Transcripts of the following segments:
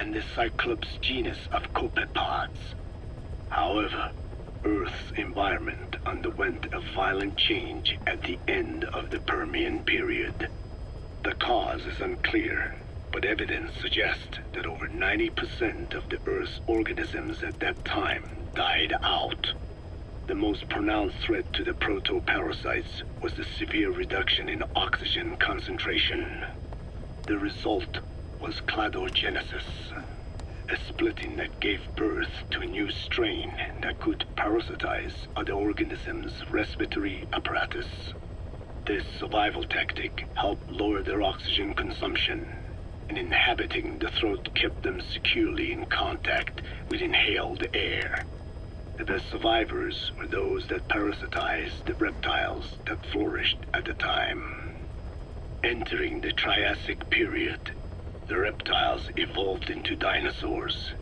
and the Cyclops genus of copepods. However, Earth's environment underwent a violent change at the end of the Permian period. The cause is unclear, but evidence suggests that over 90% of the Earth's organisms at that time died out. The most pronounced threat to the protoparasites was the severe reduction in oxygen concentration. The result was cladogenesis, a splitting that gave birth to a new strain that could parasitize other organisms' respiratory apparatus. This survival tactic helped lower their oxygen consumption, and inhabiting the throat kept them securely in contact with inhaled air. The best survivors were those that parasitized the reptiles that flourished at the time. Entering the Triassic period, the reptiles evolved into dinosaurs,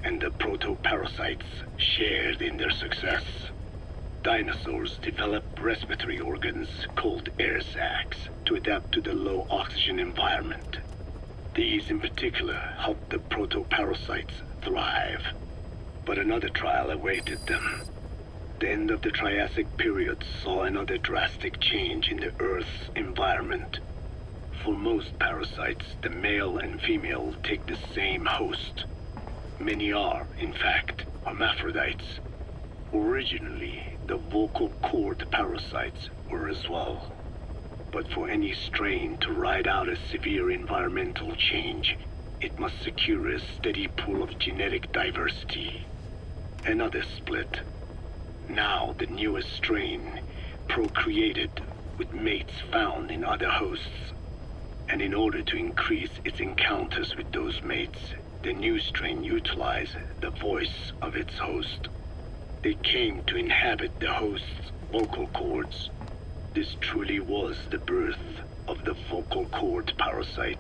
and the protoparasites shared in their success. Dinosaurs developed respiratory organs called air sacs to adapt to the low oxygen environment. These in particular helped the protoparasites thrive. But another trial awaited them. The end of the Triassic period saw another drastic change in the Earth's environment. For most parasites, the male and female take the same host. Many are, in fact, hermaphrodites. Originally, the vocal cord parasites were as well. But for any strain to ride out a severe environmental change, it must secure a steady pool of genetic diversity. Another split. Now the newest strain procreated with mates found in other hosts. And in order to increase its encounters with those mates, the new strain utilized the voice of its host. They came to inhabit the host's vocal cords. This truly was the birth of the vocal cord parasite.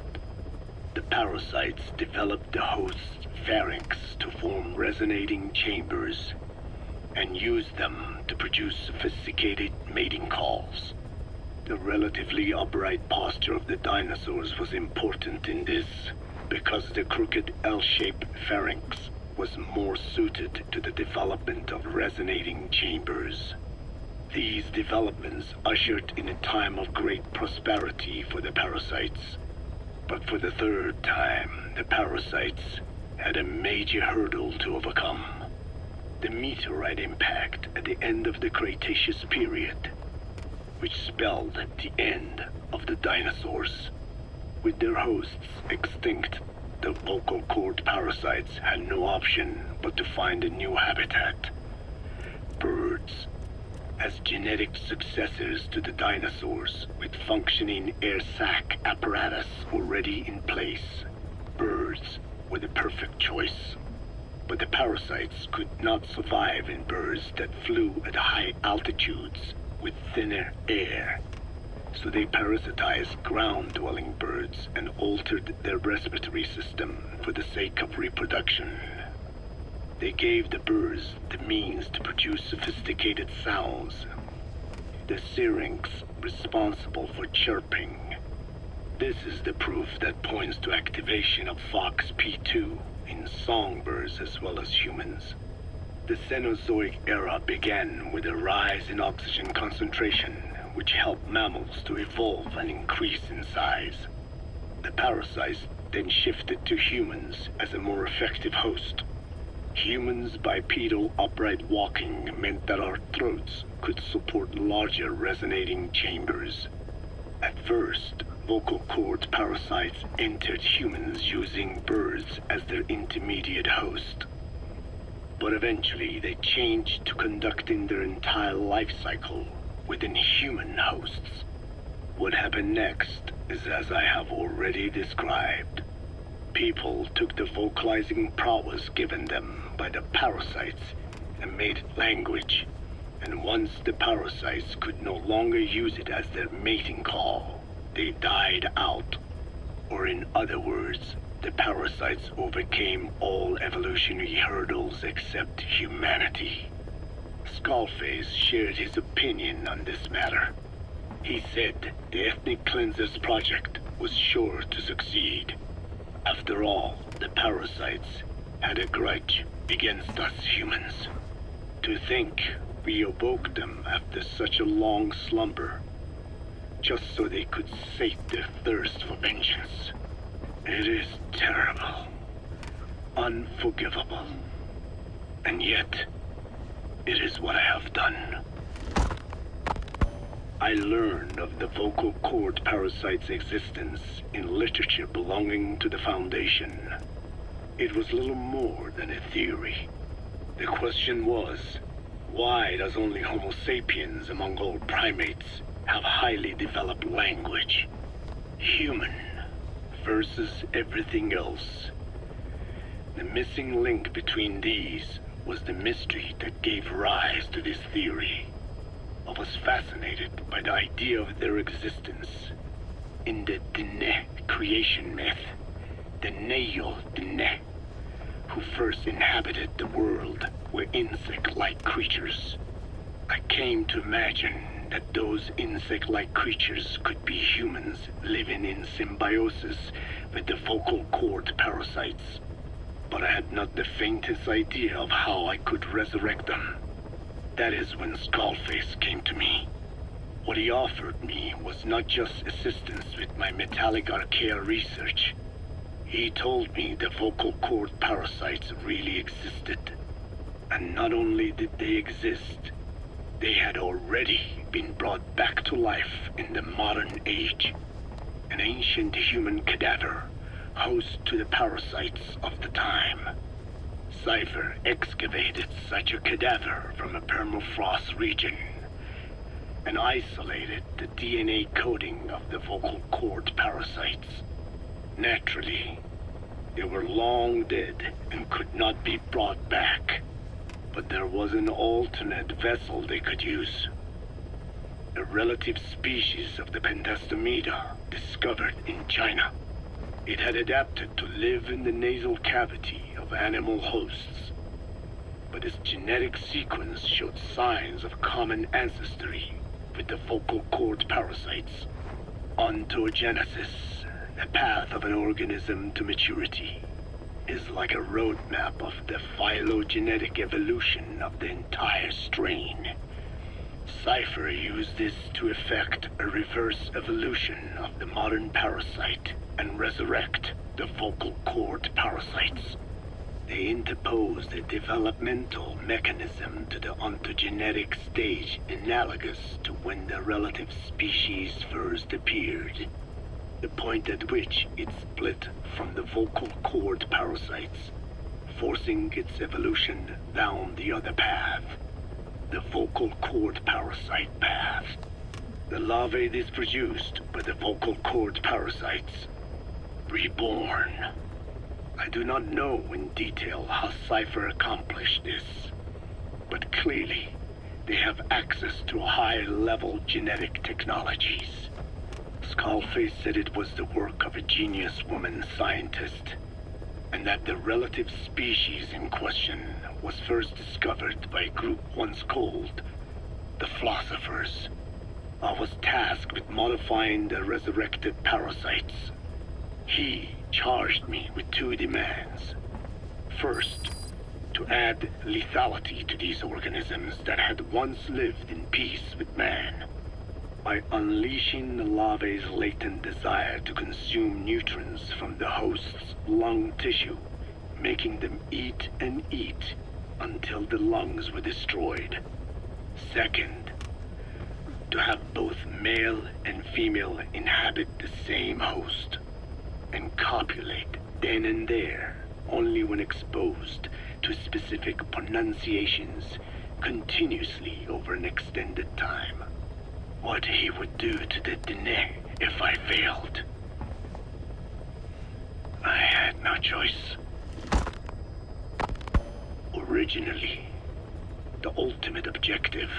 The parasites developed the host's pharynx to form resonating chambers and used them to produce sophisticated mating calls. The relatively upright posture of the dinosaurs was important in this because the crooked L-shaped pharynx was more suited to the development of resonating chambers. These developments ushered in a time of great prosperity for the parasites. But for the third time, the parasites had a major hurdle to overcome. The meteorite impact at the end of the Cretaceous period, which spelled the end of the dinosaurs. With their hosts extinct, the vocal cord parasites had no option but to find a new habitat. Birds. As genetic successors to the dinosaurs, with functioning air sac apparatus already in place, birds were the perfect choice. But the parasites could not survive in birds that flew at high altitudes with thinner air. So they parasitized ground-dwelling birds and altered their respiratory system for the sake of reproduction. They gave the birds the means to produce sophisticated sounds. The syrinx responsible for chirping. This is the proof that points to activation of FOXP2 in songbirds as well as humans. The Cenozoic era began with a rise in oxygen concentration, which helped mammals to evolve and increase in size. The parasites then shifted to humans as a more effective host. Humans' bipedal upright walking meant that our throats could support larger resonating chambers. At first, vocal cord parasites entered humans using birds as their intermediate host. But eventually they changed to conducting their entire life cycle within human hosts. What happened next is as I have already described. People took the vocalizing prowess given them by the parasites and made it language, and once the parasites could no longer use it as their mating call, they died out. Or in other words, the parasites overcame all evolutionary hurdles except humanity. Skullface shared his opinion on this matter. He said the Ethnic Cleansers Project was sure to succeed. After all, the parasites had a grudge against us humans. To think we awoke them after such a long slumber, just so they could sate their thirst for vengeance. It is terrible, unforgivable, and yet, it is what I have done. I learned of the vocal cord parasite's existence in literature belonging to the Foundation. It was little more than a theory. The question was, why does only Homo sapiens among all primates have highly developed language? Human versus everything else. The missing link between these was the mystery that gave rise to this theory. I was fascinated by the idea of their existence. In the Dene creation myth, the Neo Dene, who first inhabited the world, were insect-like creatures. I came to imagine that those insect-like creatures could be humans living in symbiosis with the vocal cord parasites. But I had not the faintest idea of how I could resurrect them. That is when Skullface came to me. What he offered me was not just assistance with my metallic archaea research. He told me the vocal cord parasites really existed. And not only did they exist, they had already been brought back to life in the modern age. An ancient human cadaver, host to the parasites of the time. Cypher excavated such a cadaver from a permafrost region and isolated the DNA coding of the vocal cord parasites. Naturally, they were long dead and could not be brought back, but there was an alternate vessel they could use. A relative species of the Pentastomida discovered in China. It had adapted to live in the nasal cavity of animal hosts, but its genetic sequence showed signs of common ancestry with the vocal cord parasites. Ontogenesis, the path of an organism to maturity, is like a roadmap of the phylogenetic evolution of the entire strain. Cypher used this to effect a reverse evolution of the modern parasite and resurrect the vocal cord parasites. They interposed a developmental mechanism to the ontogenetic stage analogous to when the relative species first appeared, the point at which it split from the vocal cord parasites, forcing its evolution down the other path, the vocal cord parasite path. The larvae is produced by the vocal cord parasites, reborn. I do not know in detail how Cypher accomplished this, but clearly they have access to high-level genetic technologies. Skullface said it was the work of a genius woman scientist, and that the relative species in question was first discovered by a group once called the Philosophers. I was tasked with modifying the resurrected parasites. He charged me with two demands. First, to add lethality to these organisms that had once lived in peace with man, by unleashing the larvae's latent desire to consume nutrients from the host's lung tissue, making them eat and eat until the lungs were destroyed. Second, to have both male and female inhabit the same host and copulate then and there only when exposed to specific pronunciations continuously over an extended time. What he would do to the Dene if I failed. I had no choice. Originally, the ultimate objective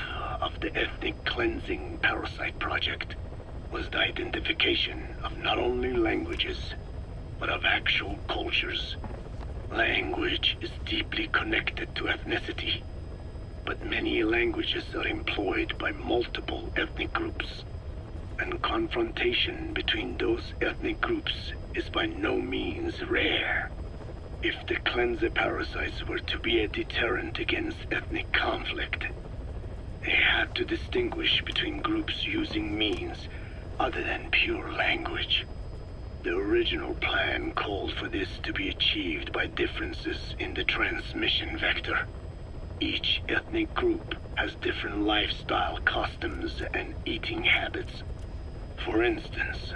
of the ethnic cleansing parasite project was the identification of not only languages, but of actual cultures. Language is deeply connected to ethnicity, but many languages are employed by multiple ethnic groups, and confrontation between those ethnic groups is by no means rare. If the cleanser parasites were to be a deterrent against ethnic conflict, they had to distinguish between groups using means other than pure language. The original plan called for this to be achieved by differences in the transmission vector. Each ethnic group has different lifestyle customs and eating habits. For instance,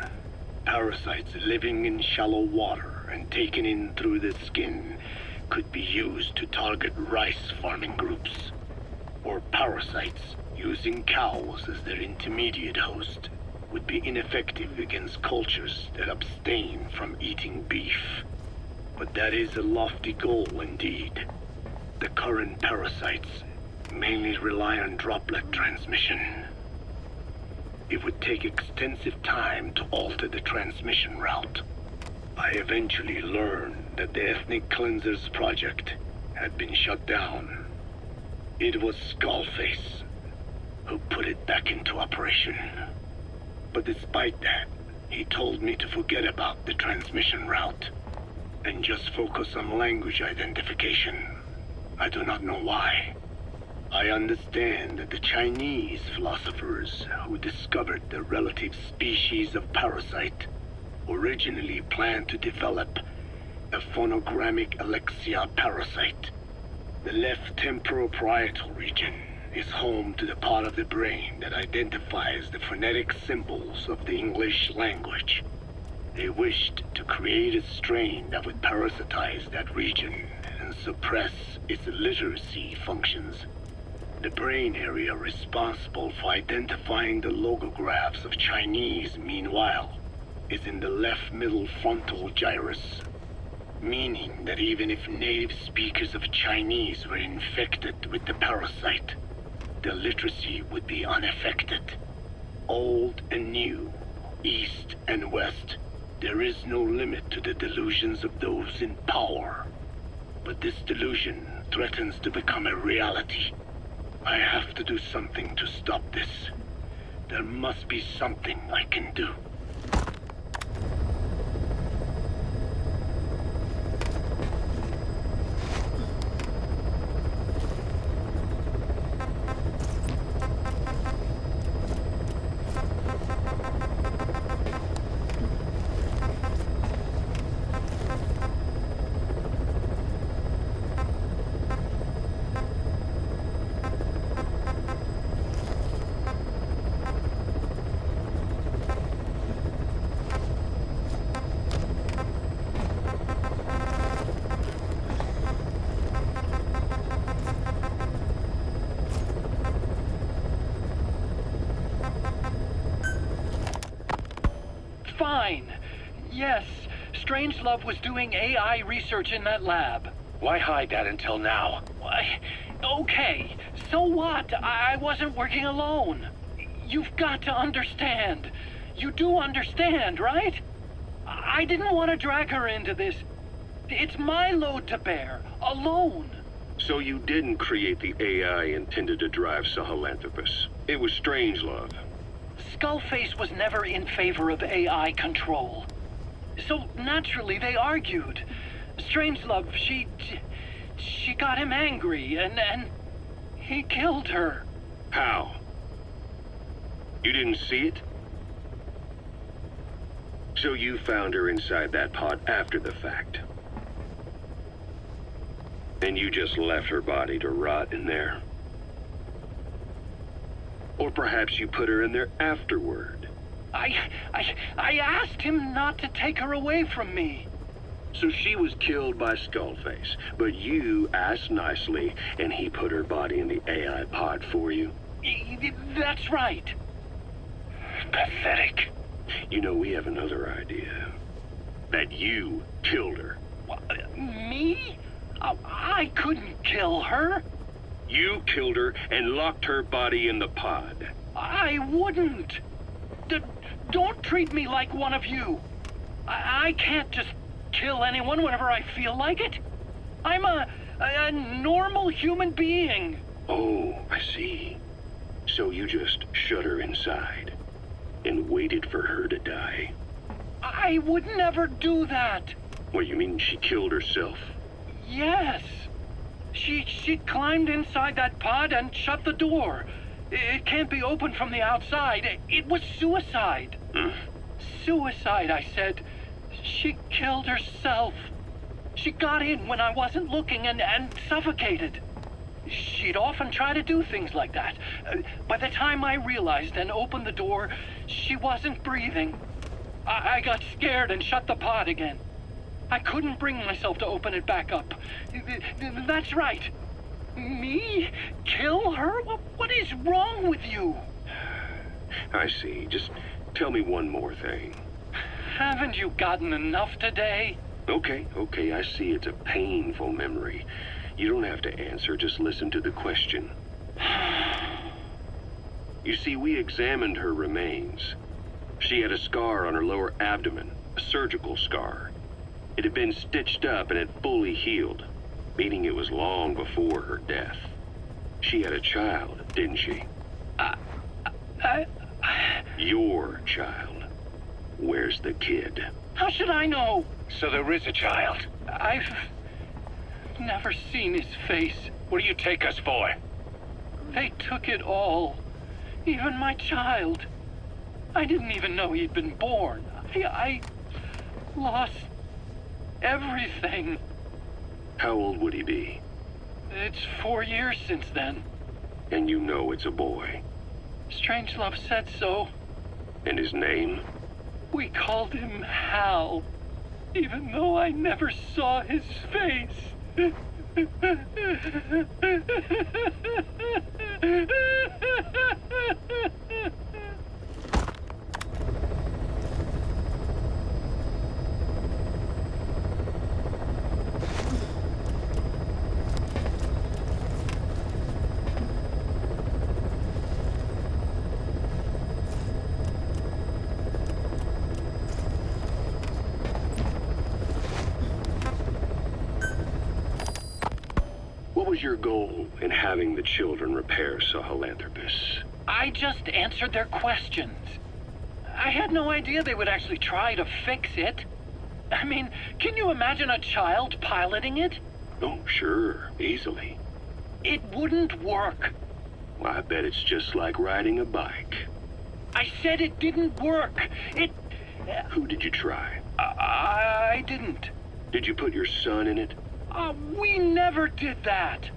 parasites living in shallow water and taken in through the skin could be used to target rice farming groups. Or parasites using cows as their intermediate host would be ineffective against cultures that abstain from eating beef. But that is a lofty goal indeed. The current parasites mainly rely on droplet transmission. It would take extensive time to alter the transmission route. I eventually learned that the Ethnic Cleansers project had been shut down. It was Skullface who put it back into operation. But despite that, he told me to forget about the transmission route and just focus on language identification. I do not know why. I understand that the Chinese philosophers who discovered the relative species of parasite originally planned to develop a phonogrammic Alexia parasite. The left temporoparietal region is home to the part of the brain that identifies the phonetic symbols of the English language. They wished to create a strain that would parasitize that region and suppress its literacy functions. The brain area responsible for identifying the logographs of Chinese, meanwhile, is in the left middle frontal gyrus, meaning that even if native speakers of Chinese were infected with the parasite, their literacy would be unaffected. Old and new, east and west, there is no limit to the delusions of those in power. But this delusion threatens to become a reality. I have to do something to stop this. There must be something I can do. Fine. Yes, Strangelove was doing AI research in that lab. Why hide that until now? Why? Okay, so what? I wasn't working alone. You've got to understand. You do understand, right? I didn't want to drag her into this. It's my load to bear, alone. So you didn't create the AI intended to drive Sahelanthropus. It was Strangelove. Skullface was never in favor of AI control. So naturally they argued. Strangelove, she got him angry and he killed her. How? You didn't see it? So you found her inside that pod after the fact. And you just left her body to rot in there. Or perhaps you put her in there afterward. I asked him not to take her away from me. So she was killed by Skullface, but you asked nicely, and he put her body in the AI pod for you? That's right. Pathetic. You know, we have another idea. That you killed her. Me? I couldn't kill her. You killed her and locked her body in the pod. I wouldn't. Don't treat me like one of you. I can't just kill anyone whenever I feel like it. I'm a normal human being. Oh, I see. So you just shut her inside and waited for her to die. I would never do that. What, you mean she killed herself? Yes. She climbed inside that pod and shut the door. It can't be opened from the outside. It was suicide. Suicide, I said. She killed herself. She got in when I wasn't looking and suffocated. She'd often try to do things like that. By the time I realized and opened the door, she wasn't breathing. I got scared and shut the pod again. I couldn't bring myself to open it back up. That's right. Me? Kill her? What is wrong with you? I see. Just tell me one more thing. Haven't you gotten enough today? Okay, I see it's a painful memory. You don't have to answer, just listen to the question. You see, we examined her remains. She had a scar on her lower abdomen, a surgical scar. It had been stitched up and had fully healed, meaning it was long before her death. She had a child, didn't she? Your child. Where's the kid? How should I know? So there is a child. I've never seen his face. What do you take us for? They took it all. Even my child. I didn't even know he'd been born. I lost everything. How old would he be? It's 4 years since then. And you know it's a boy. Strangelove said so. And his name? We called him Hal, even though I never saw his face. What was your goal in having the children repair Sahelanthropus? I just answered their questions. I had no idea they would actually try to fix it. I mean, can you imagine a child piloting it? Oh, sure, easily. It wouldn't work. Well, I bet it's just like riding a bike. I said it didn't work. Who did you try? I didn't. Did you put your son in it? We never did that.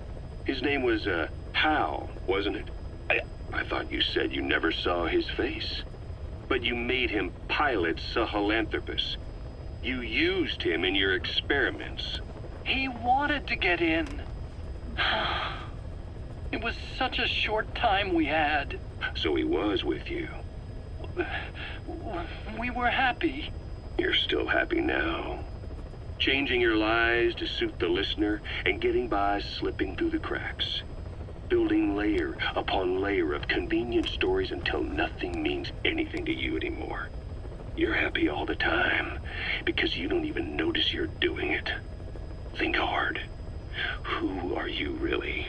His name was, Hal, wasn't it? I thought you said you never saw his face. But you made him pilot Sahelanthropus. You used him in your experiments. He wanted to get in. It was such a short time we had. So he was with you. We were happy. You're still happy now. Changing your lies to suit the listener and getting by slipping through the cracks. Building layer upon layer of convenient stories until nothing means anything to you anymore. You're happy all the time because you don't even notice you're doing it. Think hard. Who are you really?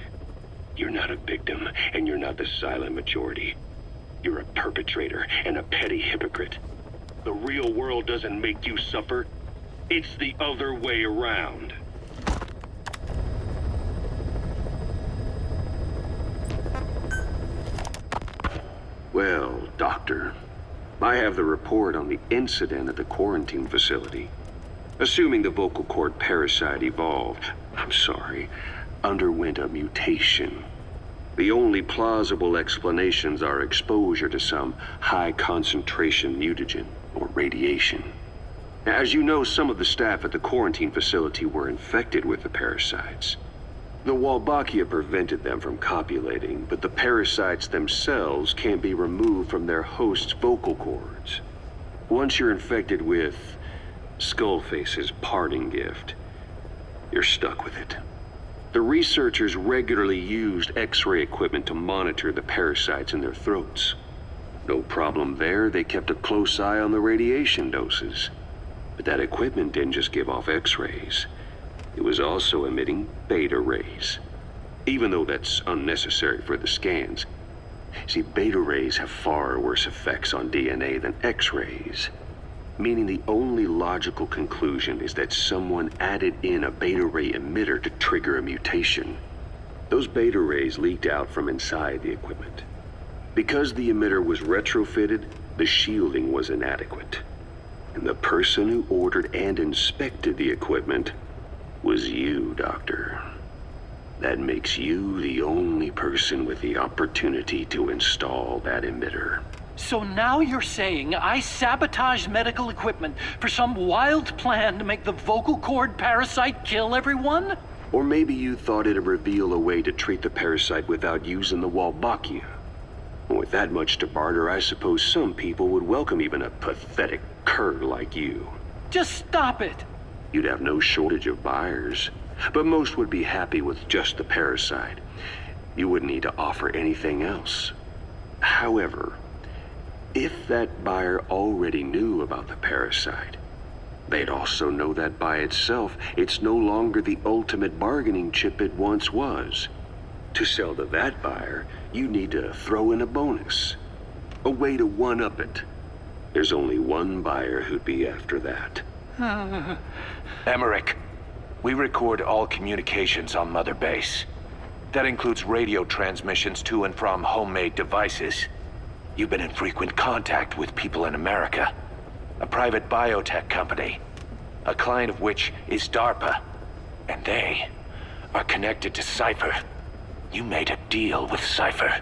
You're not a victim and you're not the silent majority. You're a perpetrator and a petty hypocrite. The real world doesn't make you suffer. It's the other way around. Well, Doctor, I have the report on the incident at the quarantine facility. Assuming the vocal cord parasite underwent a mutation. The only plausible explanations are exposure to some high-concentration mutagen or radiation. As you know, some of the staff at the quarantine facility were infected with the parasites. The Wolbachia prevented them from copulating, but the parasites themselves can't be removed from their host's vocal cords. Once you're infected with Skullface's parting gift, you're stuck with it. The researchers regularly used X-ray equipment to monitor the parasites in their throats. No problem there, they kept a close eye on the radiation doses. But that equipment didn't just give off X-rays. It was also emitting beta rays. Even though that's unnecessary for the scans. See, beta rays have far worse effects on DNA than X-rays. meaning the only logical conclusion is that someone added in a beta ray emitter to trigger a mutation. Those beta rays leaked out from inside the equipment. Because the emitter was retrofitted, the shielding was inadequate. And the person who ordered and inspected the equipment was you, Doctor. That makes you the only person with the opportunity to install that emitter. So now you're saying I sabotaged medical equipment for some wild plan to make the vocal cord parasite kill everyone? Or maybe you thought it'd reveal a way to treat the parasite without using the Wolbachia. With that much to barter, I suppose some people would welcome even a pathetic cur like you. Just stop it. You'd have no shortage of buyers, but most would be happy with just the parasite. You wouldn't need to offer anything else. However, if that buyer already knew about the parasite, they'd also know that by itself, it's no longer the ultimate bargaining chip it once was. To sell to that buyer, you need to throw in a bonus. A way to one-up it. There's only one buyer who'd be after that. Emmerich, we record all communications on Mother Base. That includes radio transmissions to and from homemade devices. You've been in frequent contact with people in America. A private biotech company. A client of which is DARPA. And they are connected to Cypher. You made a deal with Cypher.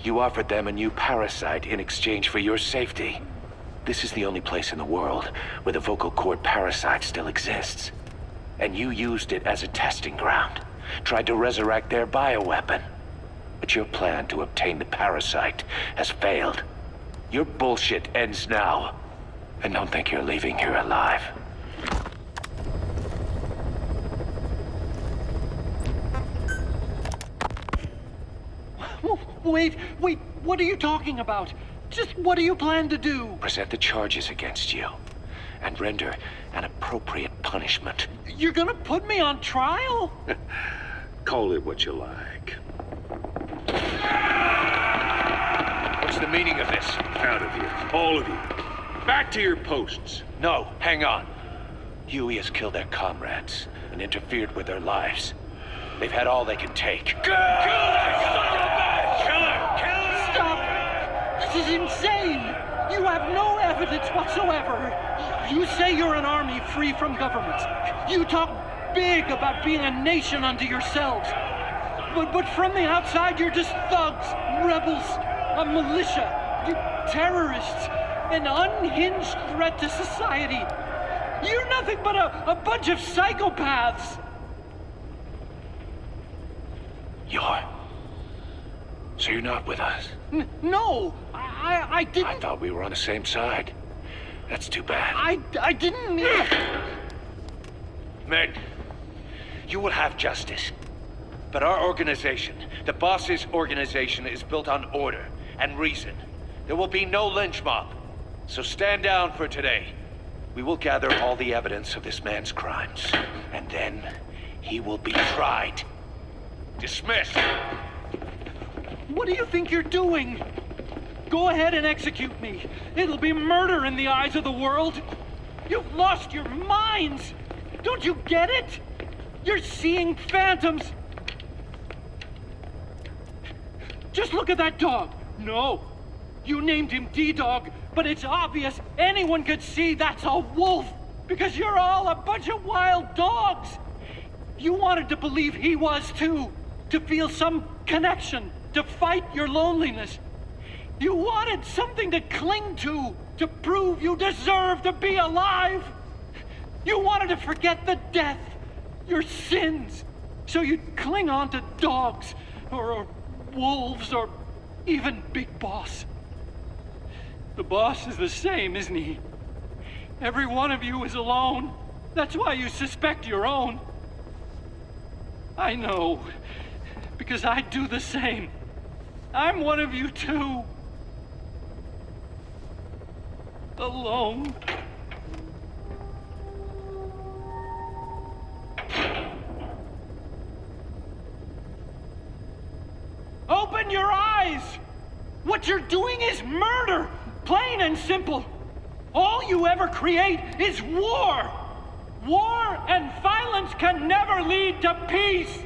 You offered them a new parasite in exchange for your safety. This is the only place in the world where the vocal cord parasite still exists. And you used it as a testing ground. Tried to resurrect their bioweapon. But your plan to obtain the parasite has failed. Your bullshit ends now. And don't think you're leaving here alive. Wait, what are you talking about? Just what do you plan to do? Present the charges against you. And render an appropriate punishment. You're gonna put me on trial? Call it what you like. What's the meaning of this? Out of here, all of you. Back to your posts. No, hang on. Huey has killed their comrades and interfered with their lives. They've had all they can take. Kill her! Stop! This is insane! You have no evidence whatsoever. You say you're an army free from government. You talk big about being a nation unto yourselves. But from the outside, you're just thugs, rebels, a militia, you terrorists, an unhinged threat to society. You're nothing but a bunch of psychopaths. So you're not with us? No, I didn't. I thought we were on the same side. That's too bad. I didn't mean... Men, you will have justice. But our organization, the boss's organization, is built on order and reason. There will be no lynch mob. So stand down for today. We will gather all the evidence of this man's crimes. And then he will be tried. Dismissed. What do you think you're doing? Go ahead and execute me. It'll be murder in the eyes of the world. You've lost your minds. Don't you get it? You're seeing phantoms. Just look at that dog. No, you named him D-Dog, but it's obvious anyone could see that's a wolf because you're all a bunch of wild dogs. You wanted to believe he was too, to feel some connection, to fight your loneliness. You wanted something to cling to prove you deserve to be alive. You wanted to forget the death, your sins, so you'd cling on to dogs, or wolves, or even Big Boss. The boss is the same, isn't he? Every one of you is alone. That's why you suspect your own. I know, because I do the same. I'm one of you too. Alone. Open your eyes! What you're doing is murder! Plain and simple! All you ever create is war! War and violence can never lead to peace!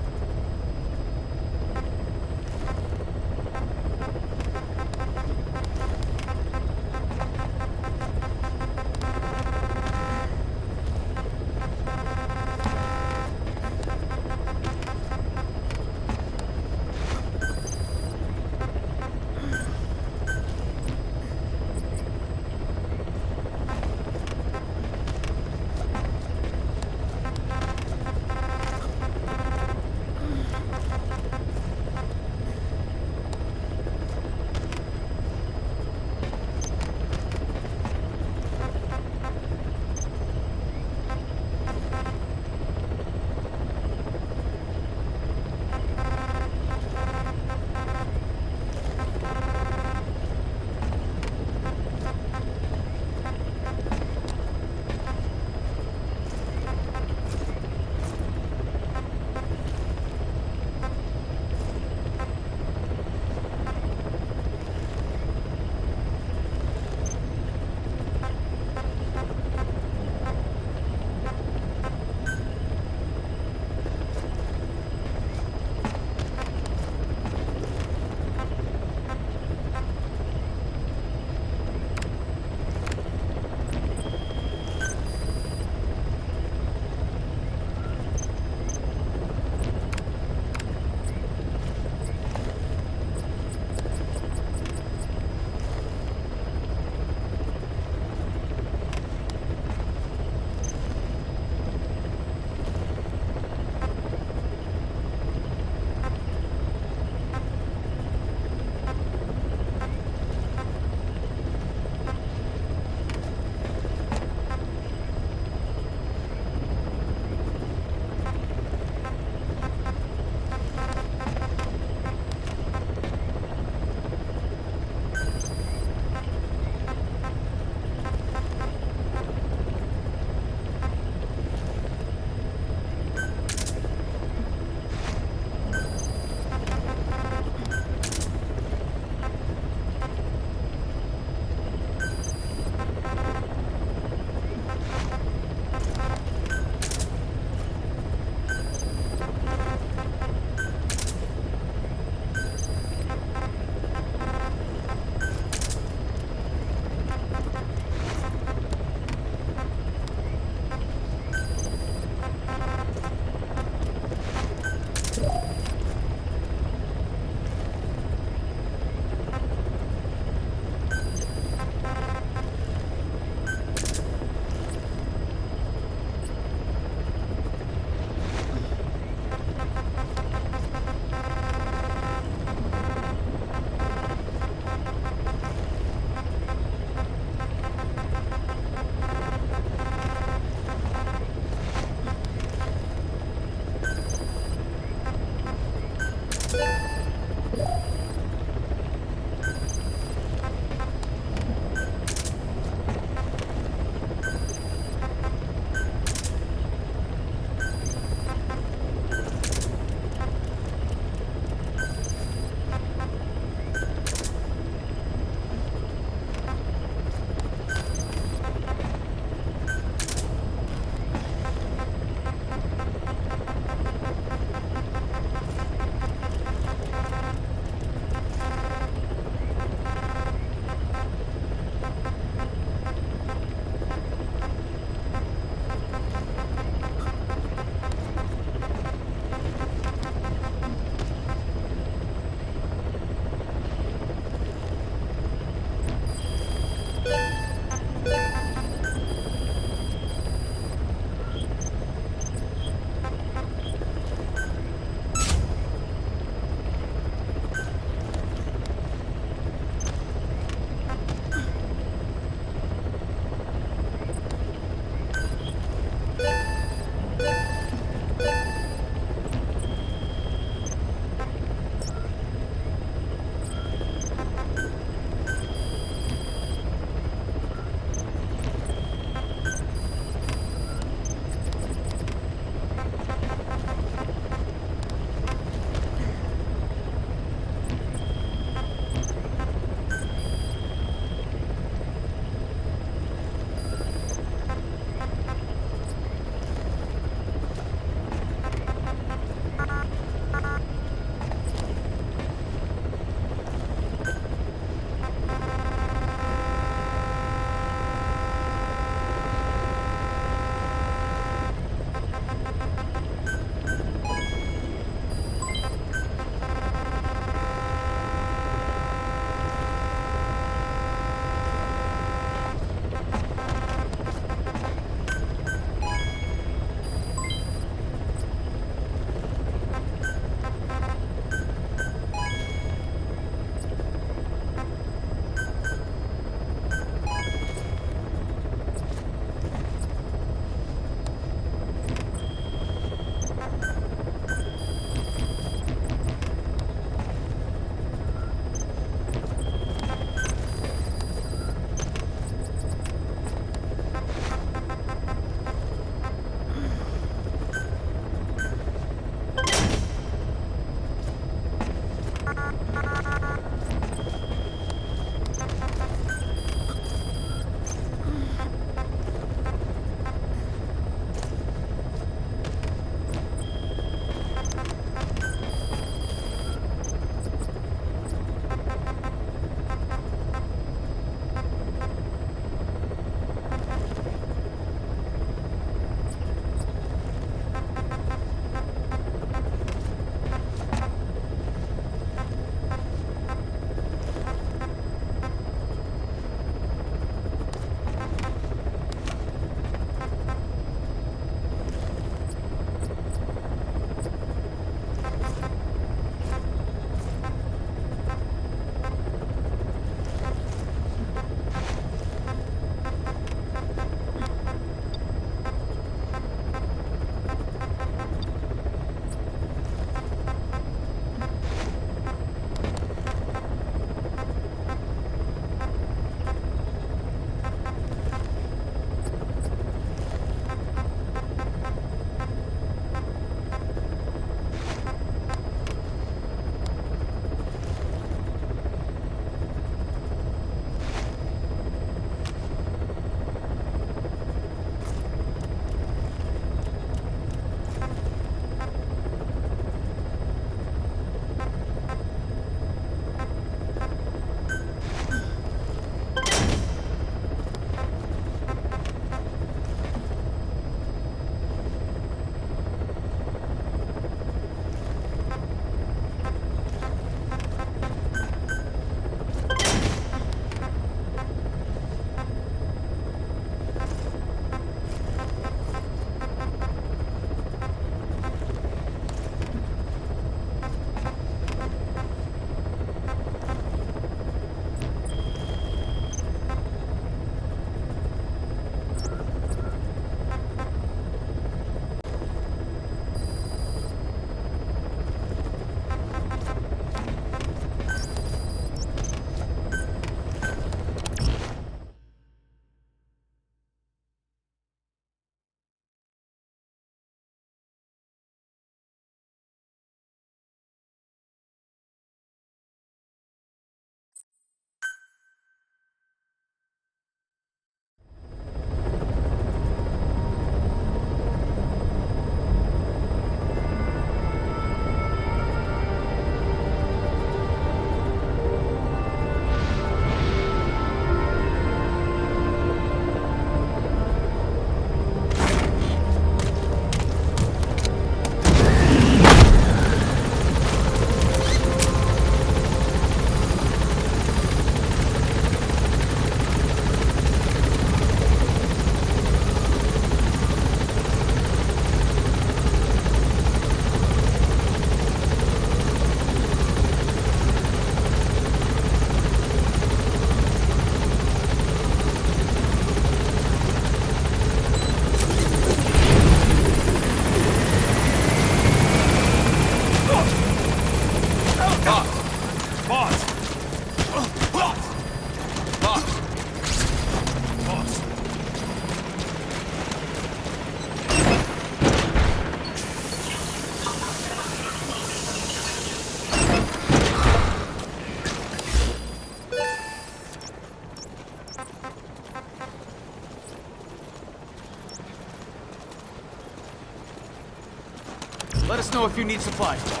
Let us know if you need supplies, boss.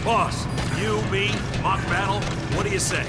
Boss, you, me, mock battle, what do you say?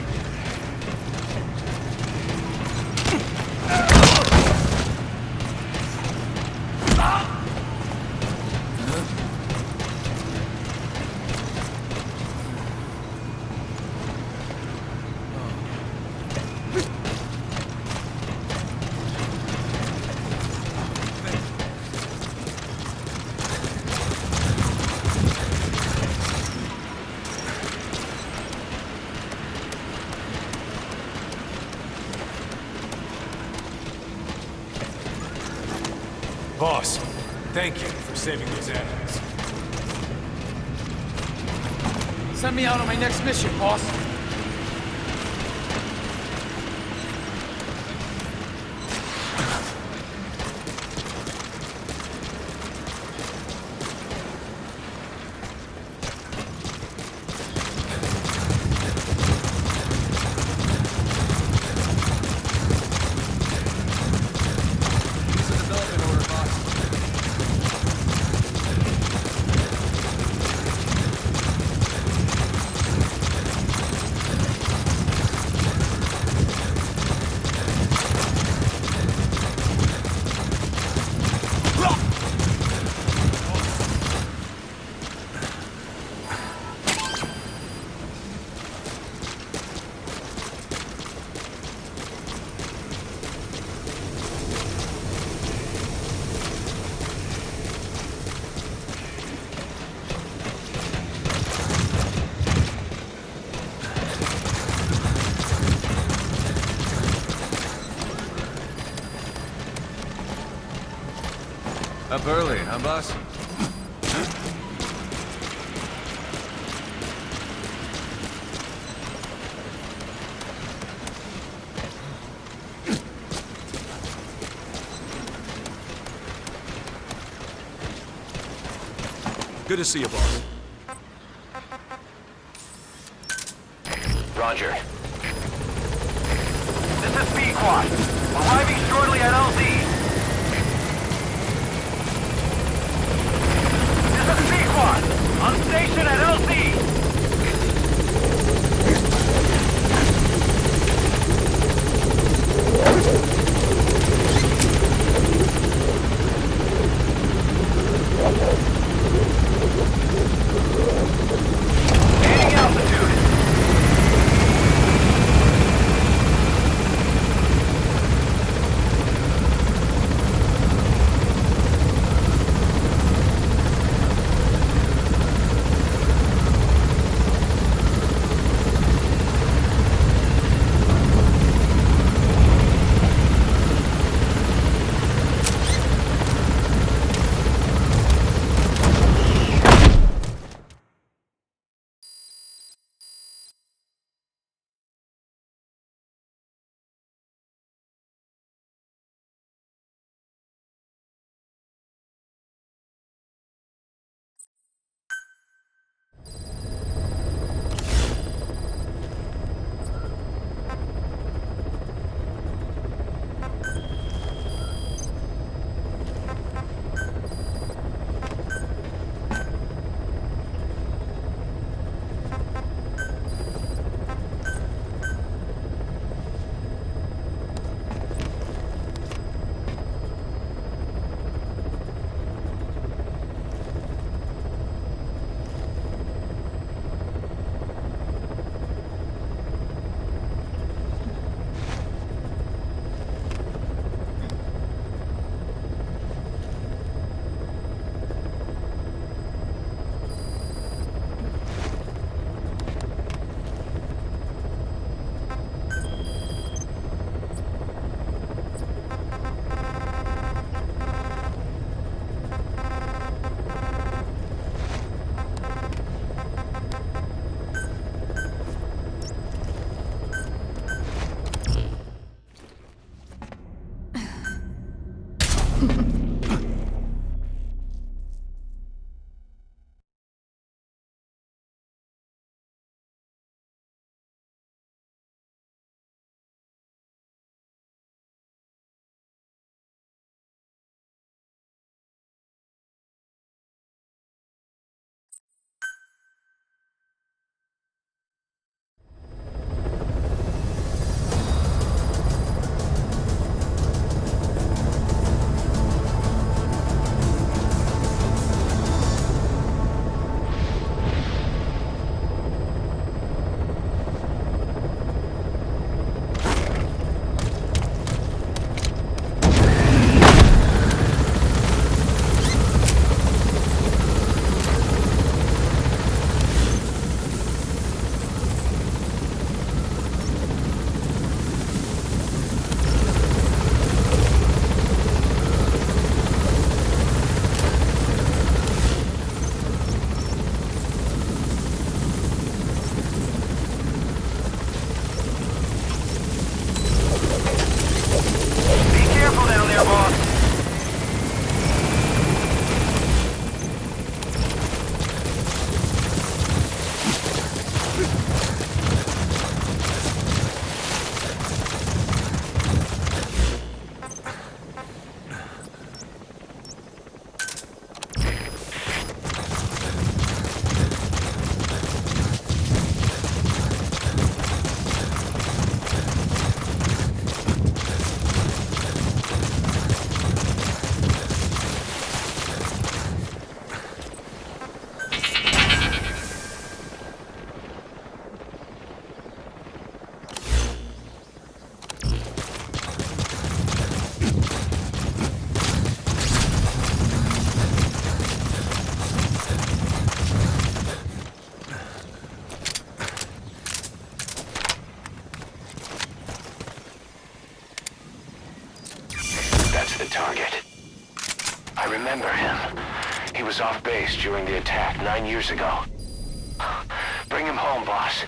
Boss, thank you for saving those animals. Send me out on my next mission, boss. Up early, huh, boss? Good to see you, boss. Roger. This is Pequod. Arriving shortly at LZ. This is Pequod. On station at LZ. Gaining altitude. The target. I remember him. He was off base during the attack 9 years ago. Bring him home, boss.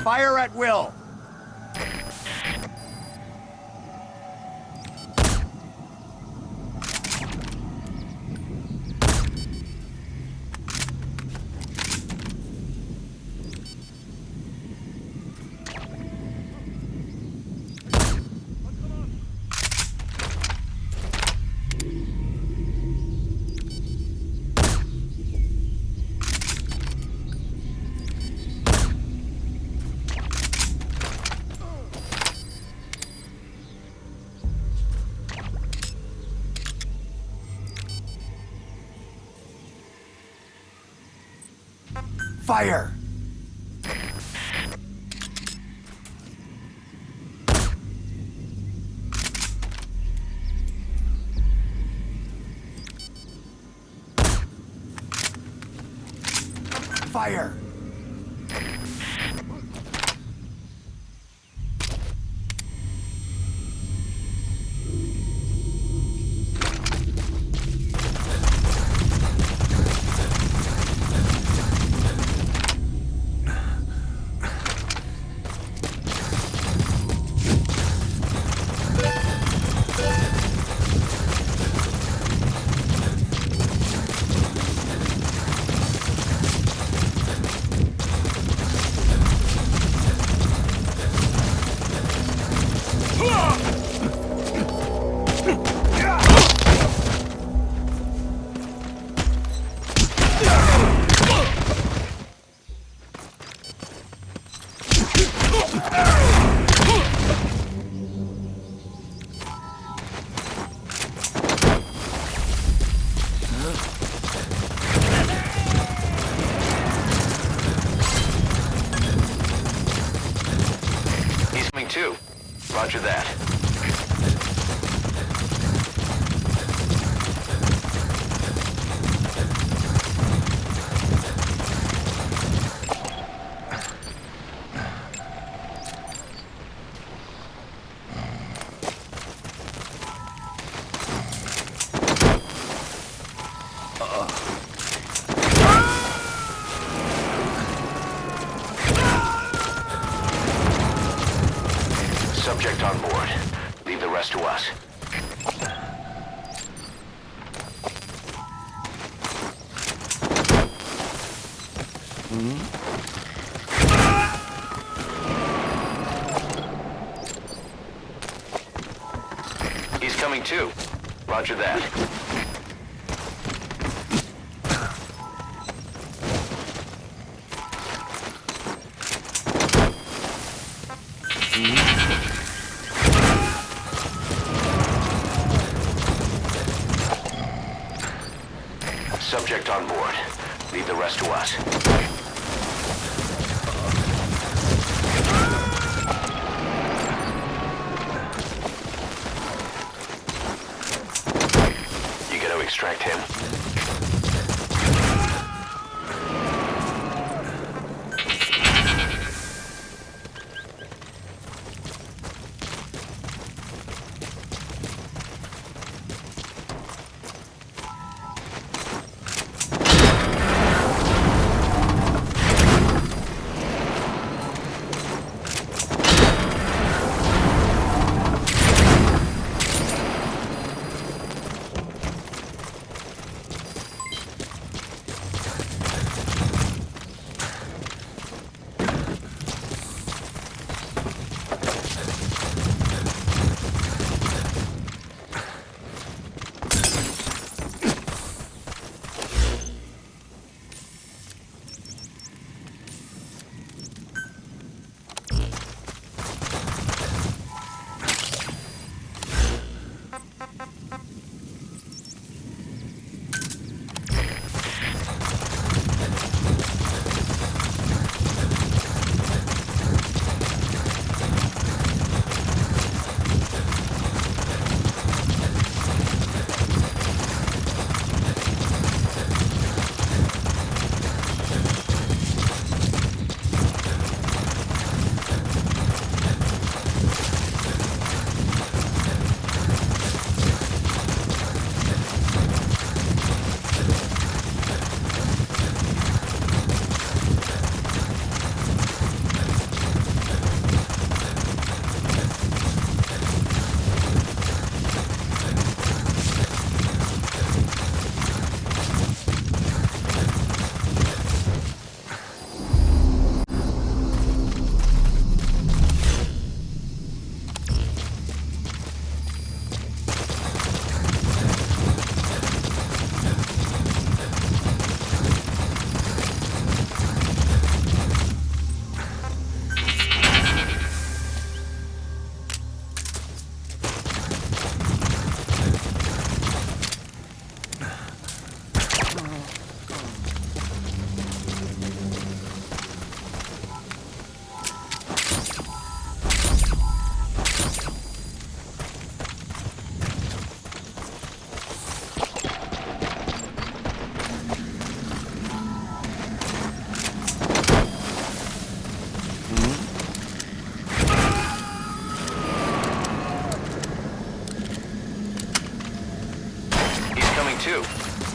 Fire at will. Fire! Fire! He's coming too. Roger that. Subject on board. Leave the rest to us. He's coming too. Roger that. Subject on board. Leave the rest to us. You gotta extract him.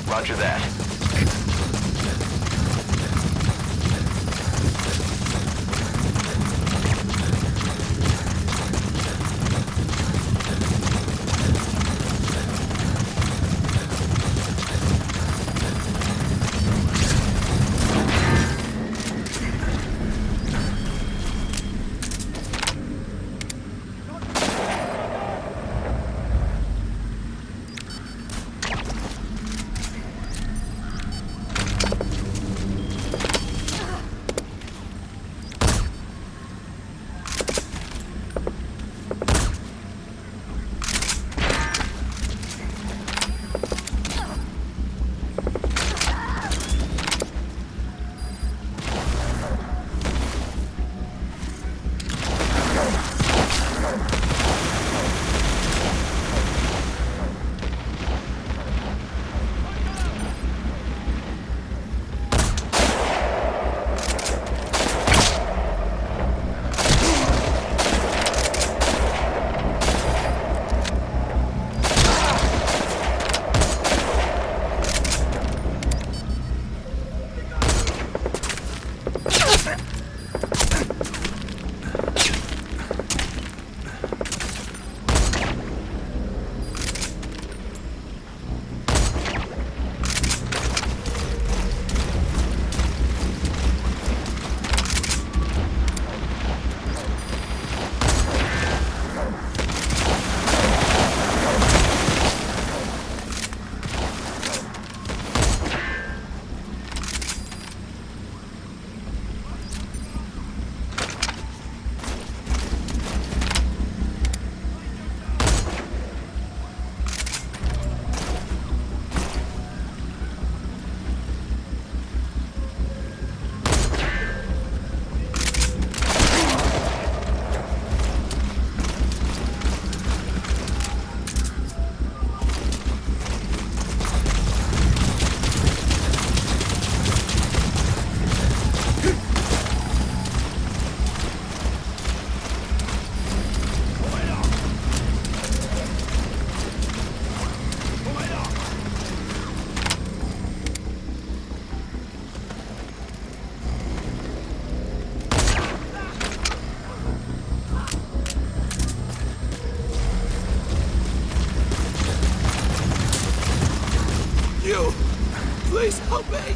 Roger that. Please help me!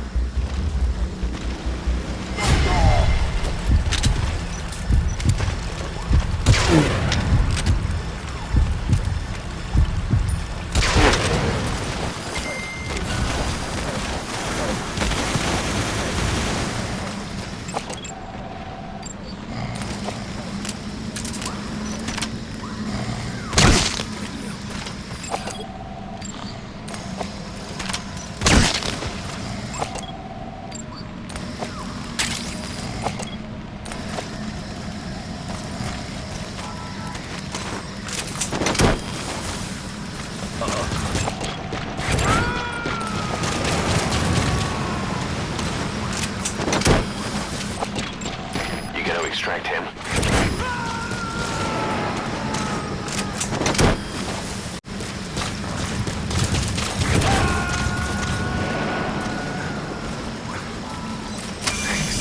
Extract him.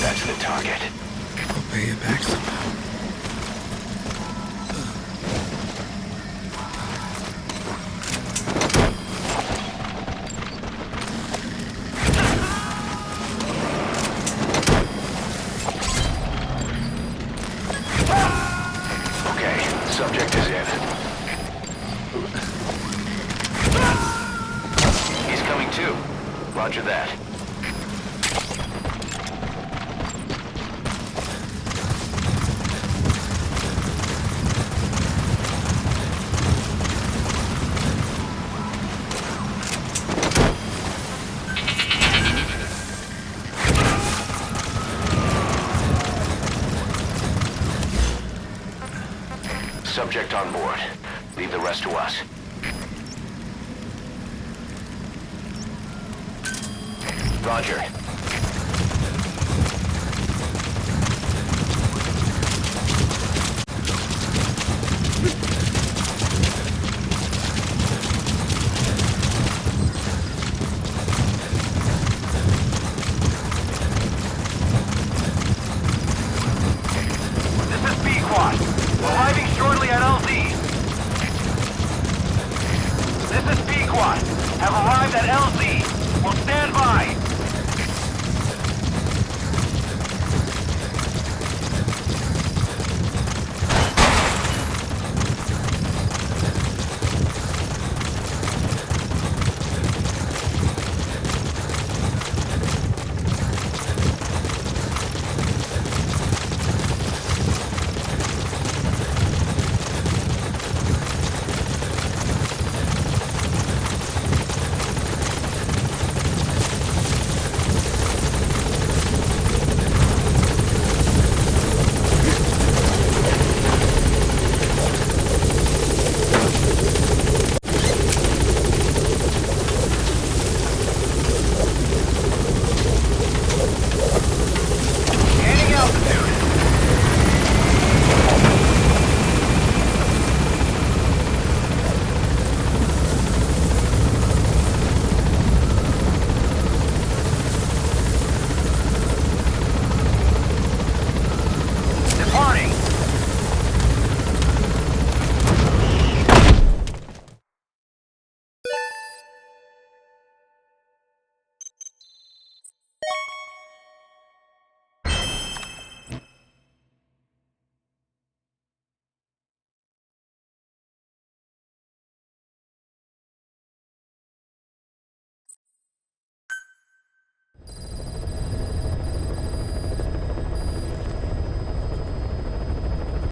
That's the target. I'll pay it back somehow. Subject is in. He's coming too. Roger that. Subject on board. Leave the rest to us. Roger. that